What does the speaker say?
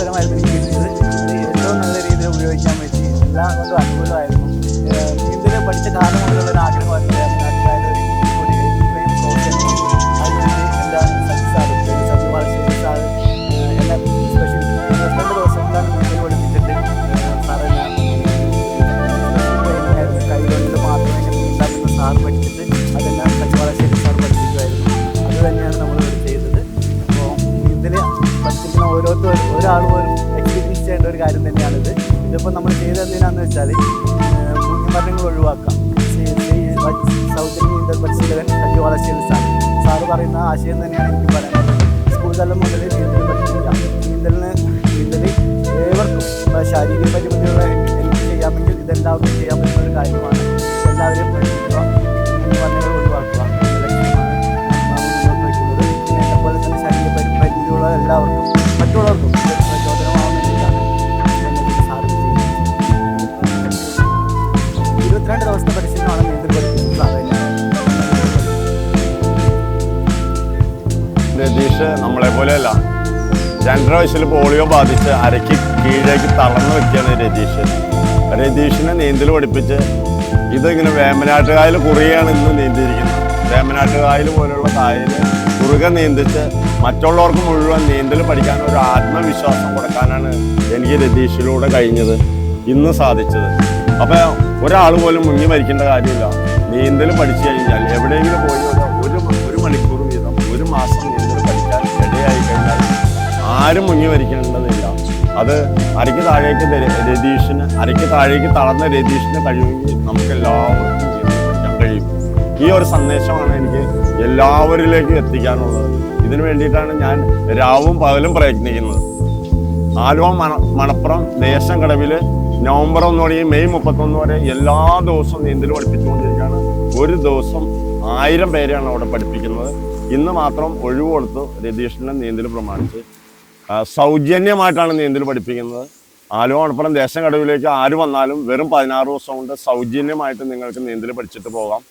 അവസരമായിരുന്നു എനിക്ക് കിട്ടിയത്. അത് ഏറ്റവും നല്ല രീതിയിൽ ഉപയോഗിക്കാൻ പറ്റി. എല്ലാം കൊണ്ടും അനുകൂലമായിരുന്നു. നീന്തൽ പഠിച്ച കാലം മുതലുള്ള ഒരു ആഗ്രഹമായിരുന്നു നാട്ടുകാരുടെ ഇത്രയും പ്രോത്സാഹനം. അതിനുവേണ്ടി എൻ്റെ സജി വളശ്ശേരി സാർ എന്നെ സ്പെഷ്യൽ 22 ദിവസം കൊണ്ടാണ് നീന്തൽ പഠിപ്പിച്ചിട്ട് സാർ എന്നെ കൈകൊണ്ട് മാത്രമേ ഇങ്ങനെ നീന്താമെന്ന് സാർ പഠിച്ചിട്ട് അതെല്ലാം സജി വളശ്ശേരി സാർ പഠിപ്പിക്കുമായിരുന്നു. അത് തന്നെയാണ് നമ്മളിവിടെ ചെയ്തത്. അപ്പോൾ നീന്തൽ പഠിച്ചിരിക്കുന്ന ഒരാൾ പോലും എക്സ്പീരിയൻസ് ചെയ്യേണ്ട ഒരു കാര്യം തന്നെയാണിത്. ഇതിപ്പോൾ നമ്മൾ ചെയ്തത് എന്തിനാണെന്ന് വെച്ചാൽ മുൻമരണങ്ങൾ ഒഴിവാക്കാം. സൗജന്യ നീന്തൽ പരിശീലകൻ സജി വളശ്ശേരി സാറ് പറയുന്ന ആശയം തന്നെയാണ് എനിക്ക് പറയുന്നത്. സ്കൂൾ തലം മുതൽ നീന്തൽ പഠിപ്പിക്കാം. നീന്തൽ ഏവർക്കും ശാരീരിക പരിമിതിയുള്ള എനിക്ക് ചെയ്യാമെങ്കിൽ ഇതെല്ലാവർക്കും ചെയ്യാൻ പറ്റുന്ന ഒരു കാര്യമാണ്. എല്ലാവരെയും പഠിപ്പിക്കുക, മുൻമരണങ്ങൾ ഒഴിവാക്കുക എന്ന ലക്ഷ്യമാണ് നാം മുന്നോട്ട് വയ്ക്കുന്നത്. പിന്നെ എന്നെപ്പോലെ തന്നെ ശാരീരിക പരിമിതിയുള്ള എല്ലാവർക്കും മറ്റുള്ളവർക്കും പ്രചോദനമാവാൻ വേണ്ടിയിട്ടാണ് എന്നെ സാറ് ചെയ്യുന്നത്. 22 ദിവസത്തെ പരിശീലനമാണ് നീന്തൽ പഠിക്കുന്നത്. രതീഷ് നമ്മളെ പോലെയല്ല, 2.5 വയസ്സിൽ പോളിയോ ബാധിച്ച് അരയ്ക്ക് കീഴേക്ക് തളർന്നു വെക്കുകയാണ് രതീഷിനെ നീന്തൽ പഠിപ്പിച്ച് ഇതിങ്ങനെ വേമ്പനാട്ടുകായൽ കുറുകയാണ് ഇന്ന് നീന്തിയിരിക്കുന്നത്. വേമ്പനാട്ടുകായൽ പോലുള്ള കായൽ കുറുകെ നീന്തിച്ച് മറ്റുള്ളവർക്ക് മുഴുവൻ നീന്തൽ പഠിക്കാൻ ഒരു ആത്മവിശ്വാസം കൊടുക്കാനാണ് എനിക്ക് രതീഷിലൂടെ കഴിഞ്ഞത്, ഇന്ന് സാധിച്ചത്. അപ്പോൾ ഒരാൾ പോലും മുങ്ങി മരിക്കേണ്ട കാര്യമില്ല. നീന്തൽ പഠിച്ചു കഴിഞ്ഞാൽ എവിടെയെങ്കിലും പോയി ഒരു മണിക്കൂർ വീതം 1 മാസം നീന്തൽ പഠിക്കാൻ ഇടയായി കഴിഞ്ഞാൽ ആരും മുങ്ങി മരിക്കേണ്ടതില്ല. അത് അരയ്ക്ക് താഴേക്ക് തളർന്ന രതീഷിന് കഴിയുമെങ്കിൽ നമുക്ക് എല്ലാവർക്കും നീന്തൽ പഠിക്കാൻ കഴിയും. ഈ ഒരു സന്ദേശമാണ് എനിക്ക് എല്ലാവരിലേക്കും എത്തിക്കാനുള്ളത്. ഇതിനു വേണ്ടിയിട്ടാണ് ഞാൻ രാവും പകലും പ്രയത്നിക്കുന്നത്. ആലുവ മണപ്പുറം ദേശം കടവിൽ നവംബർ 1 തുടങ്ങി മെയ് 31 വരെ എല്ലാ ദിവസവും നീന്തൽ പഠിപ്പിച്ചുകൊണ്ടിരിക്കുകയാണ്. ഒരു ദിവസം 1000 പേരെയാണ് അവിടെ പഠിപ്പിക്കുന്നത്. ഇന്ന് മാത്രം ഒഴിവ് കൊടുത്തു രതീഷിനെ നീന്തൽ പ്രമാണിച്ച് സൗജന്യമായിട്ടാണ് നീന്തൽ പഠിപ്പിക്കുന്നത്. ആലുവ മണപ്പുറം ദേശം കടവിലേക്ക് ആര് വന്നാലും വെറും 16 ദിവസം കൊണ്ട് സൗജന്യമായിട്ട് നിങ്ങൾക്ക് നീന്തൽ പഠിച്ചിട്ട് പോകാം.